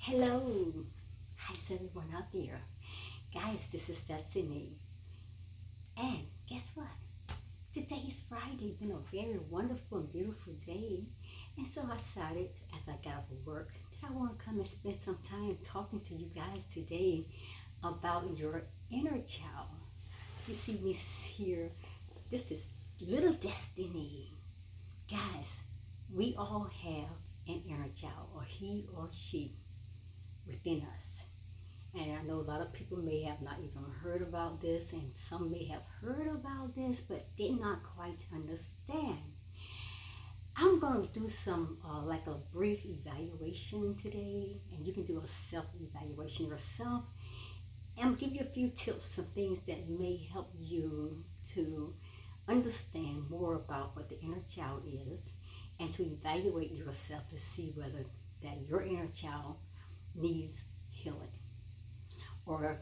Hello, how's everyone out there? Guys, this is Destiny. And guess what? Today is Friday, been a very wonderful and beautiful day. And so I decided as I got off of work that I want to come and spend some time talking to you guys today about your inner child. You see me here, this is little Destiny. Guys, we all have an inner child, or he or she within us. And I know a lot of people may have not even heard about this, and some may have heard about this but did not quite understand. I'm going to do some like a brief evaluation today, and you can do a self evaluation yourself. And I'll give you a few tips, some things that may help you to understand more about what the inner child is, and to evaluate yourself to see whether that your inner child needs healing, or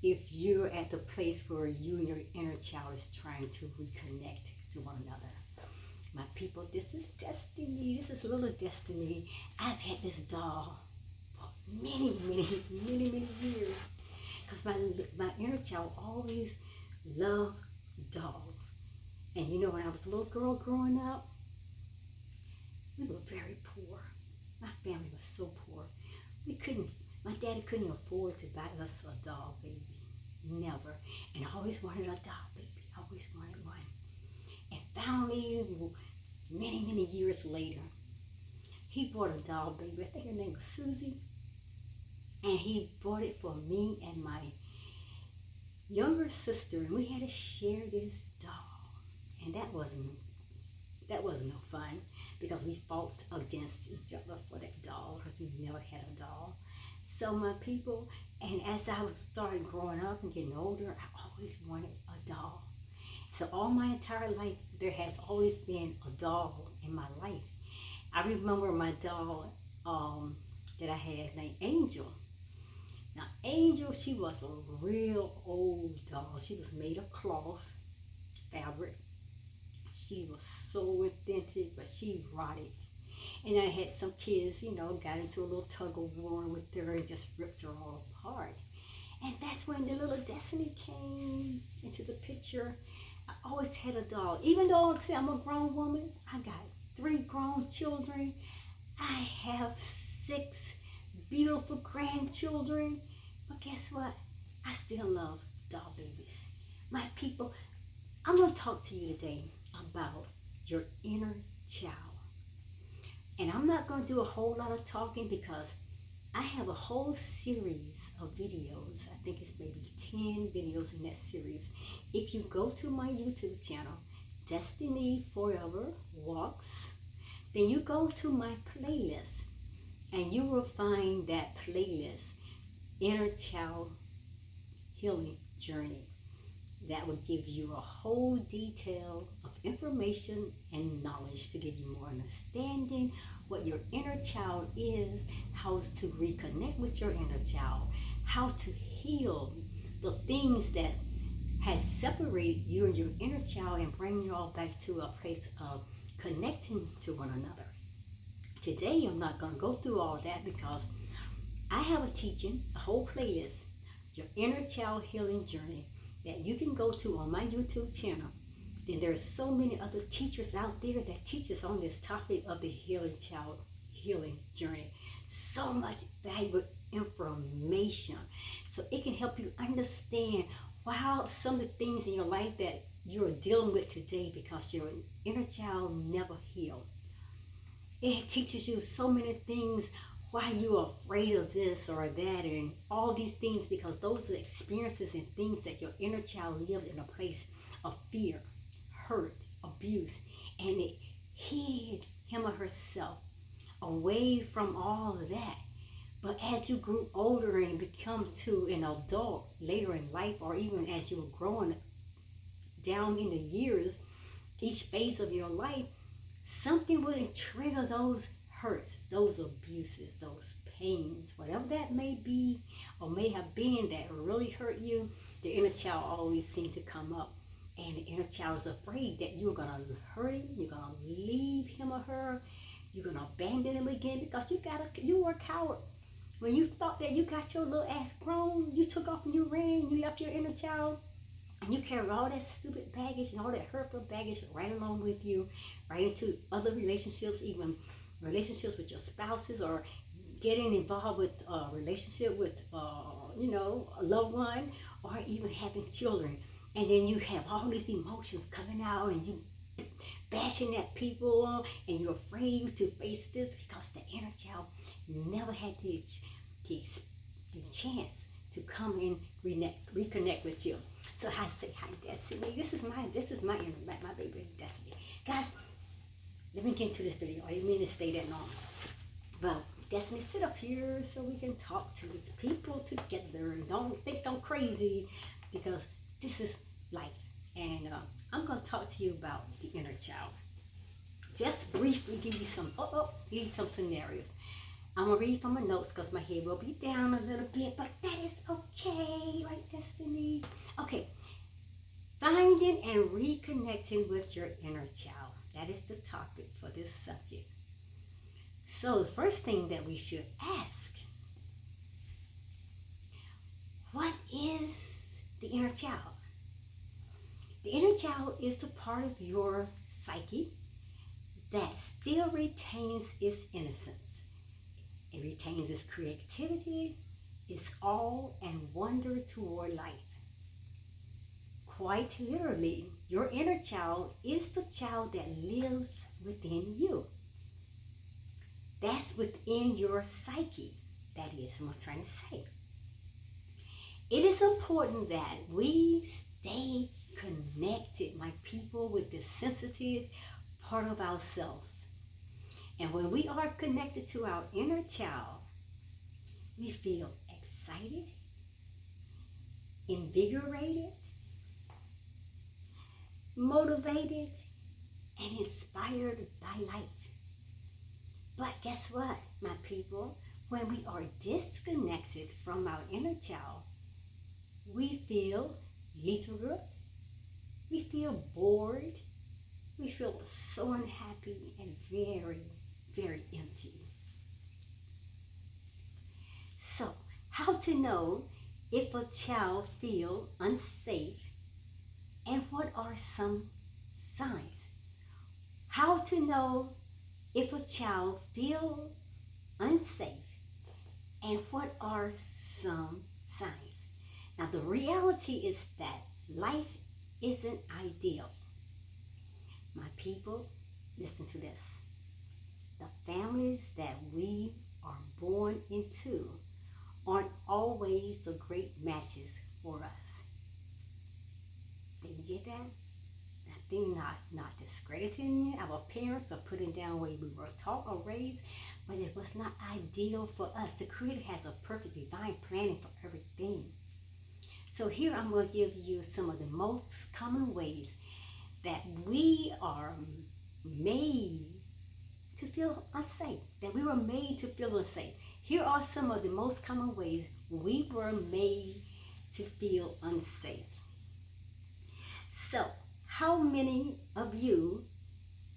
if you're at the place where you and your inner child is trying to reconnect to one another. My people, this is Destiny. This is little Destiny. I've had this doll for many years because my inner child always loved dolls. And you know, when I was a little girl growing up, we were very poor. My family was so poor. My daddy couldn't afford to buy us a doll baby. Never. And I always wanted a doll baby. I always wanted one. And finally, many years later, he bought a doll baby. I think her name was Susie. And he bought it for me and my younger sister. And we had to share this doll. And that wasn't no fun, because we fought against each other for that doll because we never had a doll. So my people, and as I was starting growing up and getting older, I always wanted a doll. So all my entire life, there has always been a doll in my life. I remember my doll that I had named Angel. Now Angel, she was a real old doll. She was made of cloth, fabric. She was so authentic, but she rotted. And I had some kids, got into a little tug of war with her and just ripped her all apart. And that's when the little Destiny came into the picture. I always had a doll. Even though I'm a grown woman, I got 3 grown children. I have 6 beautiful grandchildren. But guess what? I still love doll babies. My people, I'm going to talk to you today about your inner child. And I'm not going to do a whole lot of talking because I have a whole series of videos. I think it's maybe 10 videos in that series. If you go to my YouTube channel, Destiny Forever Walks, then you go to my playlist and you will find that playlist, Inner Child Healing Journey. That will give you a whole detail of information and knowledge to give you more understanding what your inner child is, how to reconnect with your inner child, how to heal the things that has separated you and your inner child and bring you all back to a place of connecting to one another. Today, I'm not going to go through all that because I have a teaching, a whole playlist, your inner child healing journey, that you can go to on my YouTube channel. Then there's so many other teachers out there that teach us on this topic of the healing child healing journey. So much valuable information. So it can help you understand how some of the things in your life that you're dealing with today because your inner child never healed. It teaches you so many things, why you're afraid of this or that and all these things, because those are experiences and things that your inner child lived in a place of fear, hurt, abuse, and it hid him or herself away from all of that. But as you grew older and become to an adult later in life, or even as you were growing down in the years, each phase of your life, something will trigger those hurts, those abuses, those pains, whatever that may be or may have been that really hurt you. The inner child always seems to come up, and the inner child is afraid that you're going to hurt him, you're going to leave him or her, you're going to abandon him again because you were a coward When you thought that you got your little ass grown, you took off and you ran, you left your inner child, and you carry all that stupid baggage and all that hurtful baggage right along with you, right into other relationships, even relationships with your spouses, or getting involved with a relationship with, a loved one, or even having children. And then you have all these emotions coming out, and you bashing at people, and you're afraid to face this because the inner child never had the, the chance to come and reconnect with you. So I say, hi Destiny. This is my inner, my baby Destiny. Guys, let me get into this video. I didn't mean to stay that long. But Destiny, sit up here so we can talk to these people together. And don't think I'm crazy, because this is life. And I'm going to talk to you about the inner child. Just briefly give you some scenarios. I'm going to read from my notes because my head will be down a little bit, but that is okay, right, Destiny? Okay. Finding and reconnecting with your inner child. That is the topic for this subject. So the first thing that we should ask, what is the inner child? The inner child is the part of your psyche that still retains its innocence. It retains its creativity, its awe and wonder toward life. Quite literally, your inner child is the child that lives within you. That's within your psyche. That is what I'm trying to say. It is important that we stay connected, my people, with this sensitive part of ourselves. And when we are connected to our inner child, we feel excited, invigorated, motivated, and inspired by life. But guess what, my people? When we are disconnected from our inner child, we feel lethargic, we feel bored, we feel so unhappy and very, very empty. So, how to know if a child feels unsafe, and what are some signs? How to know if a child feels unsafe, and what are some signs? Now, the reality is that life isn't ideal. My people, listen to this. The families that we are born into aren't always the great matches for us. Did you get that? That thing not discrediting our parents or putting down the way we were taught or raised, but it was not ideal for us. The Creator has a perfect divine planning for everything. So here I'm going to give you some of the most common ways that we are made to feel unsafe, that we were made to feel unsafe. Here are some of the most common ways we were made to feel unsafe. So, how many of you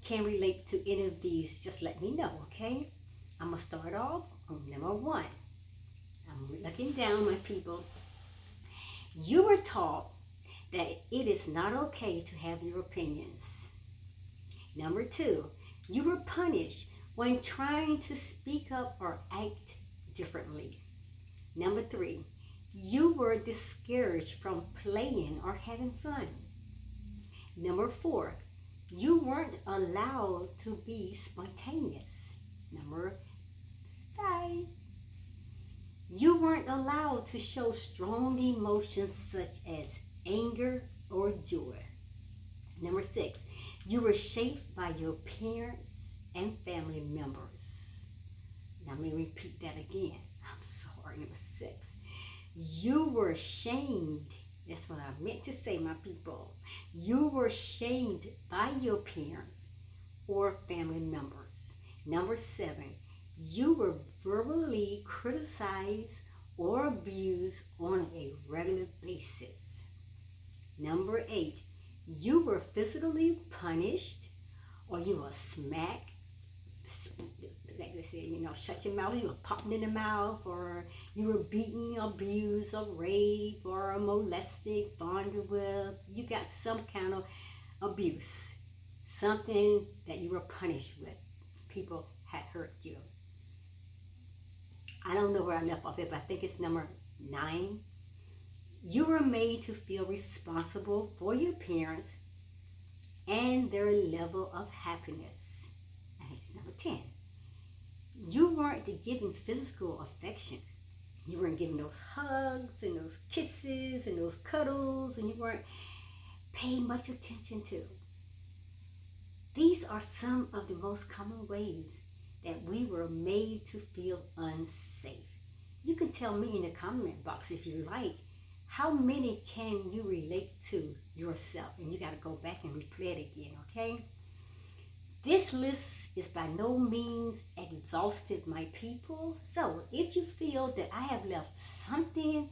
can relate to any of these? Just let me know, okay? I'm going to start off on number one. I'm looking down, my people. You were taught that it is not okay to have your opinions. Number two, you were punished when trying to speak up or act differently. Number three, you were discouraged from playing or having fun. Number four, you weren't allowed to be spontaneous. Number five, you weren't allowed to show strong emotions such as anger or joy. Number six, you were shaped by your parents and family members. Now let me repeat that again. I'm sorry. Number six, you were shamed. That's what I meant to say, my people. You were shamed by your parents or family members. Number seven, you were verbally criticized or abused on a regular basis. Number eight, you were physically punished, or you were smacked, let's say, shut your mouth, you were popped in the mouth, or you were beaten, abused, or raped, or molested, bonded with. You got some kind of abuse, something that you were punished with. People had hurt you. I don't know where I left off it, but I think it's number 9. You were made to feel responsible for your parents and their level of happiness. I think it's number 10. You weren't given physical affection. You weren't given those hugs and those kisses and those cuddles, and you weren't paid much attention to. These are some of the most common ways that we were made to feel unsafe. You can tell me in the comment box if you like, how many can you relate to yourself? And you got to go back and replay it again, okay? This list is by no means exhaustive, my people. So if you feel that I have left something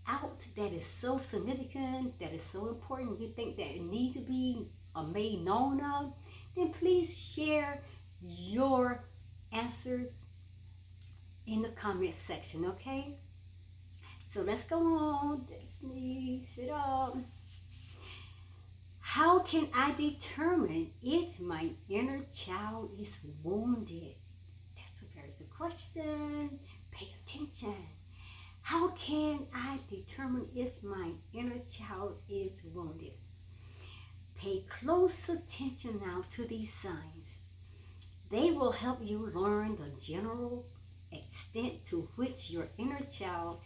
out that is so significant, that is so important, you think that it needs to be made known of, then please share your answers in the comment section, okay? So let's go on. Destiny, sit up. How can I determine if my inner child is wounded? That's a very good question. Pay attention. How can I determine if my inner child is wounded? Pay close attention now to these signs. They will help you learn the general extent to which your inner child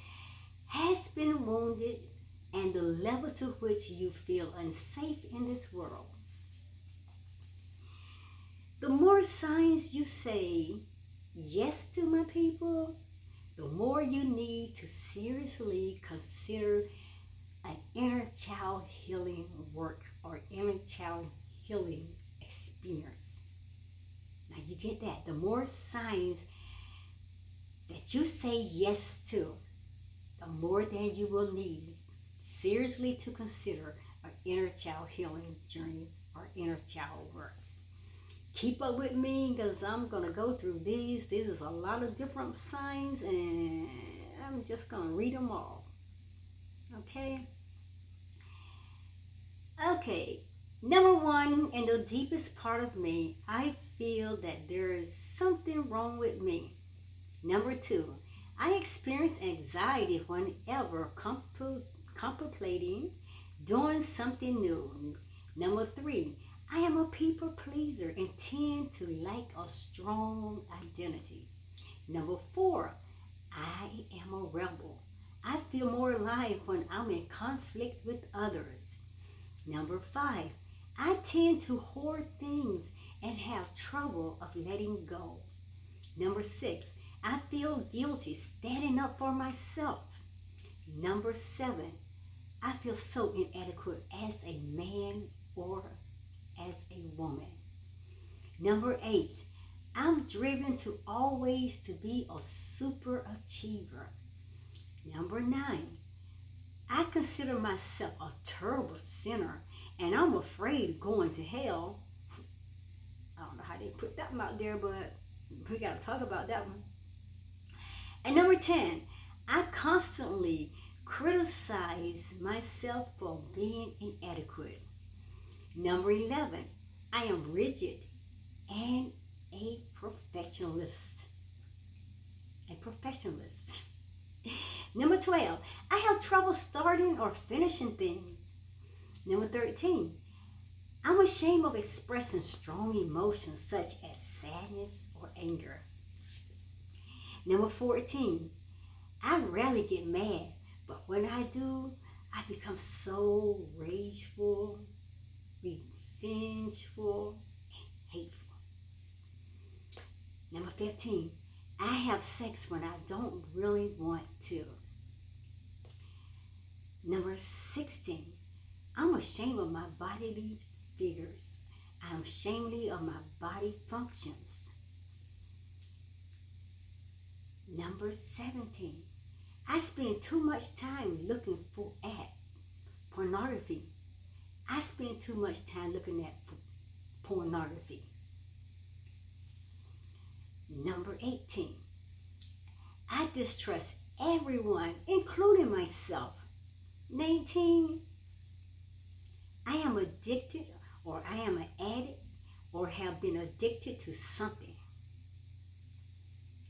has been wounded and the level to which you feel unsafe in this world. The more signs you say yes to, my people, the more you need to seriously consider an inner child healing work or inner child healing experience. Now you get that. The more signs that you say yes to, the more than you will need seriously to consider an inner child healing journey or inner child work. Keep up with me because I'm going to go through these. This is a lot of different signs and I'm just going to read them all. Okay? Okay. Number 1, in the deepest part of me, I feel that there is something wrong with me. Number 2, I experience anxiety whenever contemplating doing something new. Number 3, I am a people pleaser and tend to lack a strong identity. Number 4, I am a rebel. I feel more alive when I'm in conflict with others. Number 5, I tend to hoard things and have trouble of letting go. Number 6, I feel guilty standing up for myself. Number 7, I feel so inadequate as a man or as a woman. Number 8, I'm driven to always to be a super achiever. Number 9, I consider myself a terrible sinner and I'm afraid of going to hell. I don't know how they put that one out there, but we got to talk about that one. And number 10, I constantly criticize myself for being inadequate. Number 11, I am rigid and a perfectionist. Number 12, I have trouble starting or finishing things. Number 13, I'm ashamed of expressing strong emotions such as sadness or anger. Number 14, I rarely get mad, but when I do, I become so rageful, revengeful, and hateful. Number 15, I have sex when I don't really want to. Number 16, I'm ashamed of my bodily figures. I'm ashamed of my body functions. Number 17, I spend too much time looking at pornography. I spend too much time looking at pornography. Number 18, I distrust everyone, including myself. 19, I am addicted, or I am an addict, or have been addicted to something.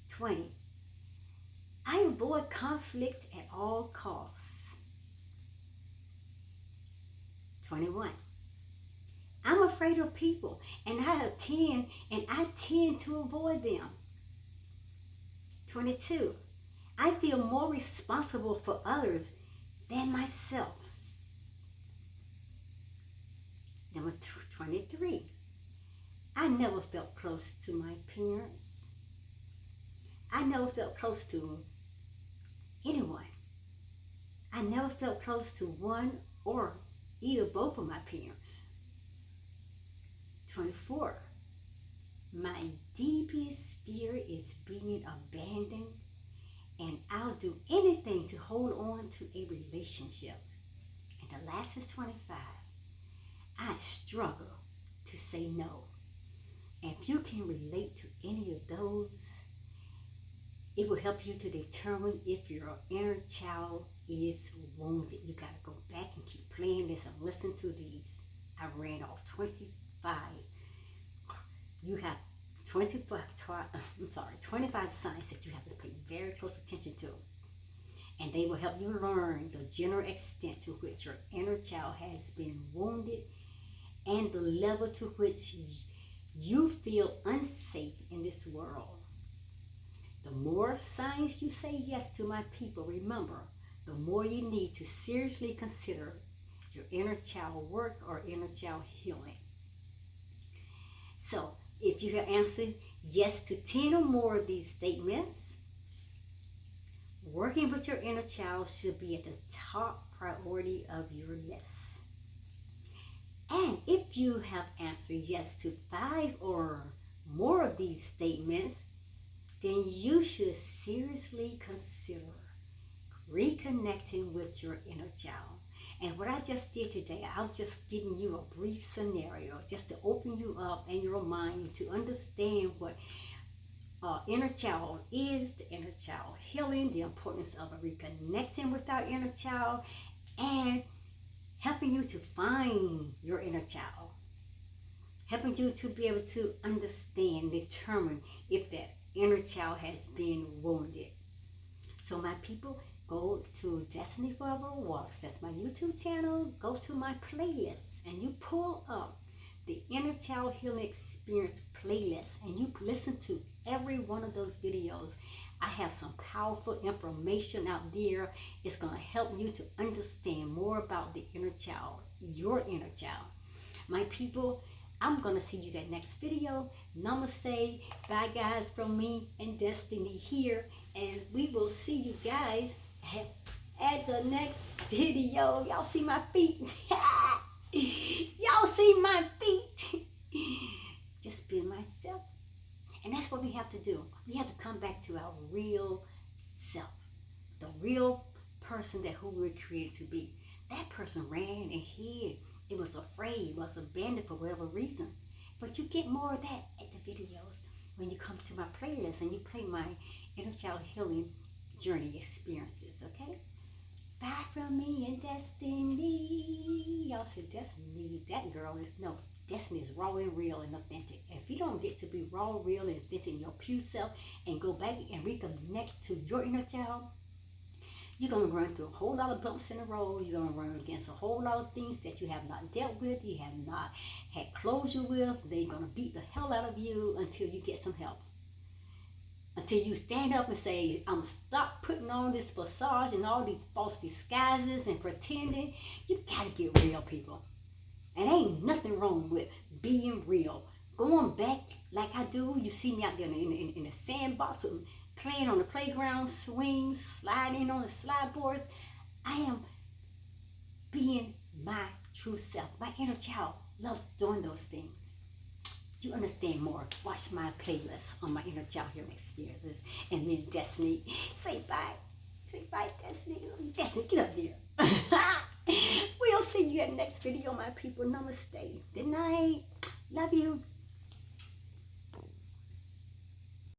20, I avoid conflict at all costs. 21, I'm afraid of people, and I tend to avoid them. 22, I feel more responsible for others than myself. Number 23, I never felt close to my parents. I never felt close to anyone. I never felt close to one or either both of my parents. 24, my deepest fear is being abandoned, and I'll do anything to hold on to a relationship. And the last is 25, I struggle to say no. And if you can relate to any of those, it will help you to determine if your inner child is wounded. You got to go back and keep playing this and listen to these. I ran off 25. You have 25 signs that you have to pay very close attention to. And they will help you learn the general extent to which your inner child has been wounded and the level to which you feel unsafe in this world. The more signs you say yes to, my people, remember, the more you need to seriously consider your inner child work or inner child healing. So, if you have answered yes to 10 or more of these statements, working with your inner child should be at the top priority of your list. And if you have answered yes to 5 or more of these statements, then you should seriously consider reconnecting with your inner child. And what I just did today, I'm just giving you a brief scenario just to open you up in your mind to understand what inner child is, the inner child healing, the importance of reconnecting with our inner child, and helping you to find your inner child, helping you to be able to understand, determine if that inner child has been wounded. So my people, go to Destiny Forever Walks. That's my YouTube channel. Go to my playlists and you pull up the Inner Child Healing Experience playlist and you listen to every one of those videos. I have some powerful information out there. It's going to help you to understand more about the inner child, your inner child. My people, I'm going to see you that next video. Namaste. Bye, guys, from me and Destiny here. And we will see you guys at the next video. Y'all see my feet? Y'all see my feet? Just be myself. And that's what we have to do. We have to come back to our real self. The real person that who we're created to be. That person ran and hid. It was afraid, was abandoned for whatever reason. But you get more of that at the videos when you come to my playlist and you play my inner child healing journey experiences, okay? Bye from me and Destiny. Y'all said Destiny, that girl is, no, Destiny is raw and real and authentic. And if you don't get to be raw, real, and authentic in your pure self and go back and reconnect to your inner child, you're going to run through a whole lot of bumps in the road. You're going to run against a whole lot of things that you have not dealt with, you have not had closure with. They're going to beat the hell out of you until you get some help. Until you stand up and say, I'm stop putting on this facade and all these false disguises and pretending. You got to get real, people. And ain't nothing wrong with being real. Going back like I do. You see me out there in the sandbox with playing on the playground, swings, sliding on the slide boards. I am being my true self. My inner child loves doing those things. You understand more. Watch my playlist on my inner child healing experiences. And then Destiny, say bye. Say bye, Destiny. Destiny, get up there. We'll see you at the next video, my people. Namaste. Good night. Love you.